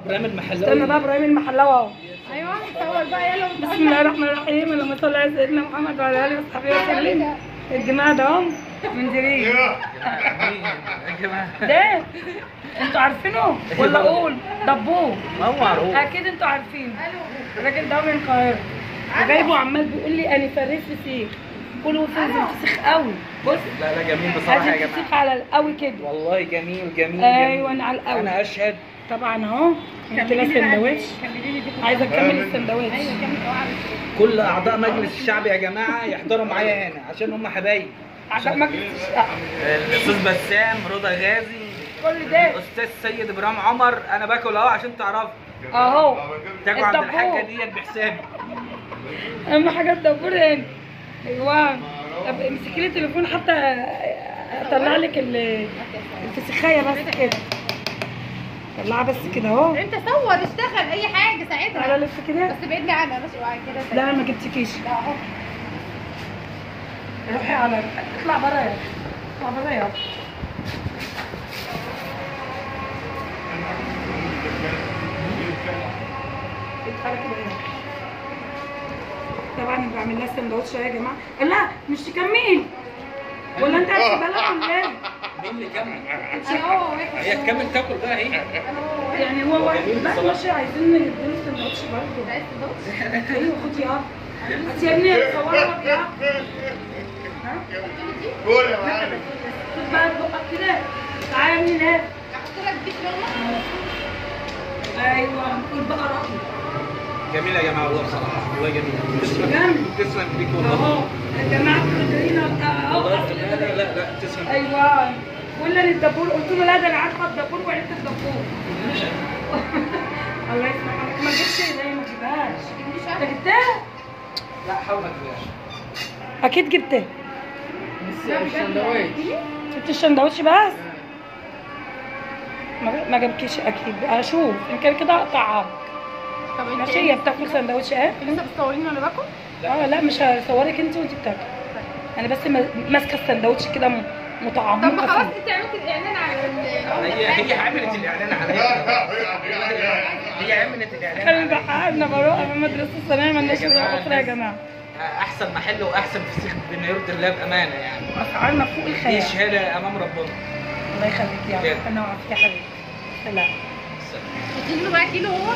ابراهيم المحلاوي. استنى بقى ابراهيم المحلاوي اهو. ايوه صور بقى يلا. بسم الله الرحمن الرحيم، اللهم صل على سيدنا محمد وعلى اله وصحبه وسلم. الجماعه ده هم من جرير يا جماعه ده انتوا عارفينه ولا اقول دبوه؟ ما هو معروف. اكيد انتوا عارفينه. الراجل ده من القاهره وجايبه عمال بيقول لي انا فريت فسيخ. كله فسيخ قوي. بص لا لا جميل بصراحه يا الفسيخ جماعه. على القوي كده. والله جميل جميل. ايوه جميل. على القوي. انا اشهد. طبعا اهو كده سندوتش. عايزه اكمل السندوتش. ايوه كمل. كل اعضاء مجلس الشعب يا جماعه يحضروا معايا هنا عشان هم حبايب. عشان مجلس الشعب. الاستاذ بسام، رضا غازي، كل ده الاستاذ سيد ابراهيم عمر. انا باكل اهو عشان تعرفوا. اهو تاكلوا عند الدبور. الحاجه ديت بحسابي. اهم حاجه الدبور هنا. ايوه طب امسكي لي التليفون حتى اطلع لك الفسيخايه بس كده. طلعها بس كده اهو. انت صور اشتغل اي حاجه ساعتها. تعالى لف كده. بس بعدني عنها ماشي وعلى كده. لا ما جبتكيش. لا اهو. روحي على اطلع بره يا اطلع بره يا طبعا بعمل لها سندوتش يا جماعه. لا مش تكمل ولا انت هتسيبها لها ولا مين اللي كمل؟ هو هي تكمل تاكل بقى هي. يعني هو واحد بس ماشي. عايزين نديله سندوتش برضه. عايز تدوس؟ ايوه خدي اه بس يا ابني صورها يا قول يا معلم. خد بقى بقك كده. تعالى يا ابني هناك. احط لك دي لقمه. ايوه قول بقى رأيك. جميل يا جماعه والله بصراحه والله جميل. جميل. تسلم فيك اهو والله. يا جماعه قادرين اهو. لا لا لا لا تسلم. ايوه ولا للدبور. قلت له لا ده انا عارفه الدبور وعرفت الدبور. الله يسامحك. ما جبتش زي ما جبتهاش. انت جبتها؟ لا حاول ما تجيبهاش. اكيد جبتها. السندوتش. جبت السندوتش بس؟ ما جابكيش اكيد. اشوف يمكن كده اقطعها. طب انت ماشي. هي بتاكل سندوتش ايه؟ لسه بتصوريني وانا باكل؟ لا مش هصورك انت وانت بتاكلي. انا بس ماسكه السندوتش كده مطعمه. طب ما خلاص انت عملت الاعلان على هي عملت الاعلان عليا. هي عملت الاعلان خلي عليا. بحقنا بروح امام مدرسه الثانويه مالناش طريقه اخرى يا جماعه. احسن محل واحسن فسيخ بما يرضي الله بامانه يعني. اسعارنا فوق دي الخيال. شهاده امام ربنا. الله يخليك يا بجد. رب. انا وعافية يا حبيبي. سلام. تجيب له بقى كيلو هو؟